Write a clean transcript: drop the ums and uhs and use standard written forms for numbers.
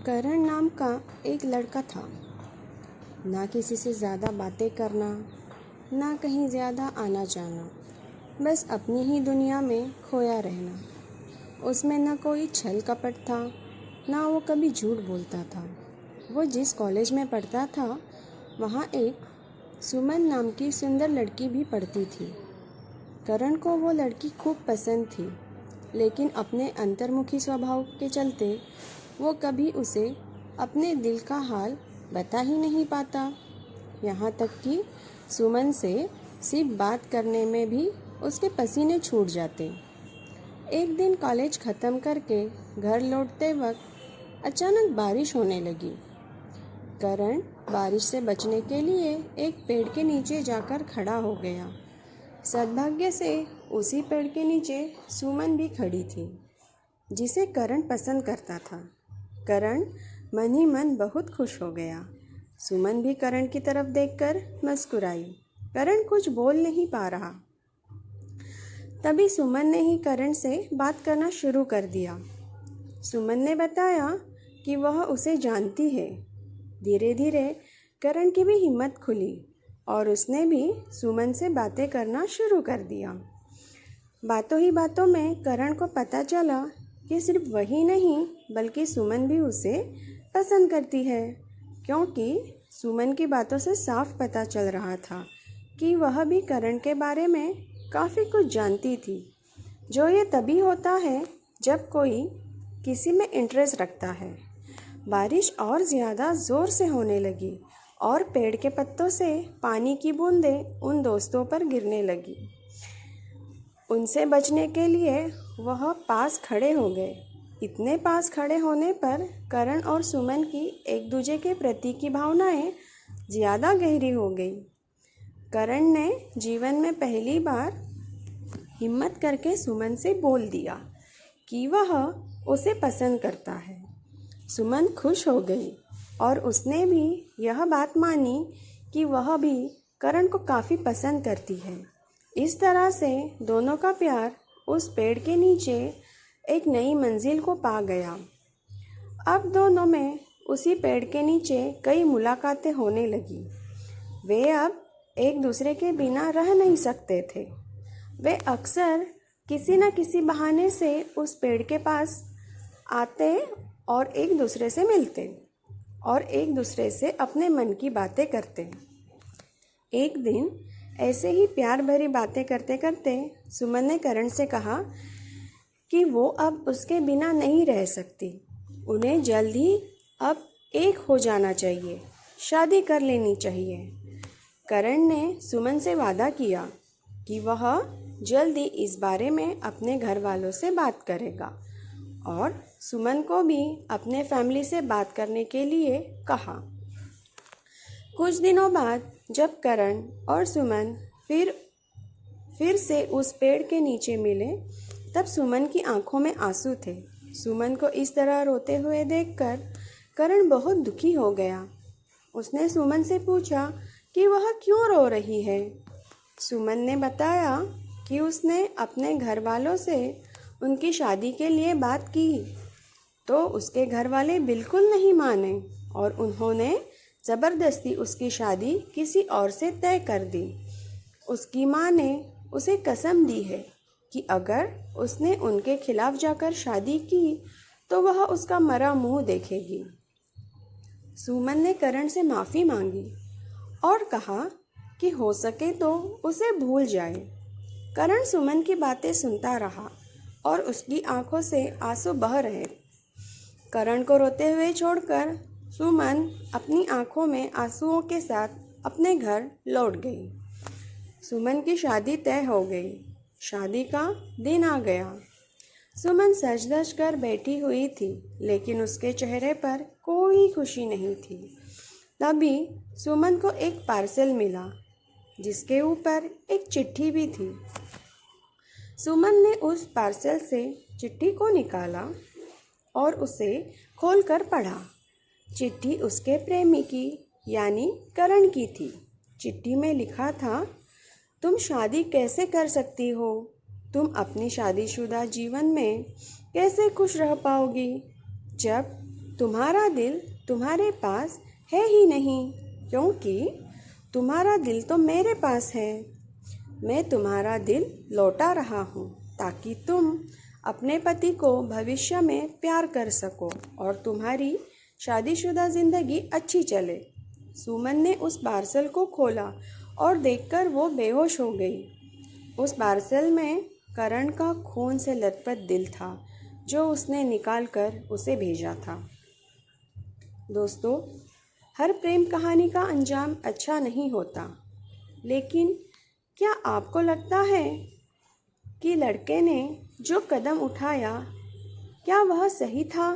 करण नाम का एक लड़का था। ना किसी से ज़्यादा बातें करना, ना कहीं ज़्यादा आना जाना, बस अपनी ही दुनिया में खोया रहना। उसमें ना कोई छल कपट था, ना वो कभी झूठ बोलता था। वो जिस कॉलेज में पढ़ता था वहाँ एक सुमन नाम की सुंदर लड़की भी पढ़ती थी। करण को वो लड़की खूब पसंद थी, लेकिन अपने अंतर्मुखी स्वभाव के चलते वो कभी उसे अपने दिल का हाल बता ही नहीं पाता। यहाँ तक कि सुमन से सिर्फ बात करने में भी उसके पसीने छूट जाते। एक दिन कॉलेज ख़त्म करके घर लौटते वक्त अचानक बारिश होने लगी। करण बारिश से बचने के लिए एक पेड़ के नीचे जाकर खड़ा हो गया। सद्भाग्य से उसी पेड़ के नीचे सुमन भी खड़ी थी, जिसे करण पसंद करता था। करण मन ही मन बहुत खुश हो गया। सुमन भी करण की तरफ देखकर मुस्कुराई। करण कुछ बोल नहीं पा रहा। तभी सुमन ने ही करण से बात करना शुरू कर दिया। सुमन ने बताया कि वह उसे जानती है। धीरे धीरे करण की भी हिम्मत खुली और उसने भी सुमन से बातें करना शुरू कर दिया। बातों ही बातों में करण को पता चला कि सिर्फ वही नहीं बल्कि सुमन भी उसे पसंद करती है, क्योंकि सुमन की बातों से साफ पता चल रहा था कि वह भी करण के बारे में काफ़ी कुछ जानती थी। जो ये तभी होता है जब कोई किसी में इंटरेस्ट रखता है। बारिश और ज़्यादा ज़ोर से होने लगी और पेड़ के पत्तों से पानी की बूंदें उन दोस्तों पर गिरने लगी। उनसे बचने के लिए वह पास खड़े हो गए। इतने पास खड़े होने पर करण और सुमन की एक दूसरे के प्रति की भावनाएं ज़्यादा गहरी हो गई। करण ने जीवन में पहली बार हिम्मत करके सुमन से बोल दिया कि वह उसे पसंद करता है। सुमन खुश हो गई और उसने भी यह बात मानी कि वह भी करण को काफ़ी पसंद करती है। इस तरह से दोनों का प्यार उस पेड़ के नीचे एक नई मंजिल को पा गया। अब दोनों में उसी पेड़ के नीचे कई मुलाकातें होने लगी। वे अब एक दूसरे के बिना रह नहीं सकते थे। वे अक्सर किसी न किसी बहाने से उस पेड़ के पास आते और एक दूसरे से मिलते और एक दूसरे से अपने मन की बातें करते। एक दिन ऐसे ही प्यार भरी बातें करते करते सुमन ने करण से कहा कि वो अब उसके बिना नहीं रह सकती। उन्हें जल्द ही अब एक हो जाना चाहिए, शादी कर लेनी चाहिए। करण ने सुमन से वादा किया कि वह जल्द ही इस बारे में अपने घर वालों से बात करेगा और सुमन को भी अपने फैमिली से बात करने के लिए कहा। कुछ दिनों बाद जब करण और सुमन फिर से उस पेड़ के नीचे मिले, तब सुमन की आंखों में आंसू थे। सुमन को इस तरह रोते हुए देखकर करण बहुत दुखी हो गया। उसने सुमन से पूछा कि वह क्यों रो रही है। सुमन ने बताया कि उसने अपने घर वालों से उनकी शादी के लिए बात की, तो उसके घर वाले बिल्कुल नहीं माने और उन्होंने ज़बरदस्ती उसकी शादी किसी और से तय कर दी। उसकी माँ ने उसे कसम दी है कि अगर उसने उनके खिलाफ जाकर शादी की तो वह उसका मरा मुंह देखेगी। सुमन ने करण से माफ़ी मांगी और कहा कि हो सके तो उसे भूल जाए। करण सुमन की बातें सुनता रहा और उसकी आंखों से आंसू बह रहे। करण को रोते हुए छोड़कर सुमन अपनी आंखों में आंसुओं के साथ अपने घर लौट गई। सुमन की शादी तय हो गई। शादी का दिन आ गया। सुमन सज धज कर बैठी हुई थी, लेकिन उसके चेहरे पर कोई खुशी नहीं थी। तभी सुमन को एक पार्सल मिला, जिसके ऊपर एक चिट्ठी भी थी। सुमन ने उस पार्सल से चिट्ठी को निकाला और उसे खोलकर पढ़ा। चिट्ठी उसके प्रेमी की यानी करण की थी। चिट्ठी में लिखा था, तुम शादी कैसे कर सकती हो? तुम अपनी शादीशुदा जीवन में कैसे खुश रह पाओगी जब तुम्हारा दिल तुम्हारे पास है ही नहीं, क्योंकि तुम्हारा दिल तो मेरे पास है। मैं तुम्हारा दिल लौटा रहा हूँ ताकि तुम अपने पति को भविष्य में प्यार कर सको और तुम्हारी शादीशुदा ज़िंदगी अच्छी चले। सुमन ने उस पार्सल को खोला और देखकर वो बेहोश हो गई। उस पार्सल में करण का खून से लथपथ दिल था जो उसने निकाल कर उसे भेजा था। दोस्तों, हर प्रेम कहानी का अंजाम अच्छा नहीं होता, लेकिन क्या आपको लगता है कि लड़के ने जो कदम उठाया क्या वह सही था?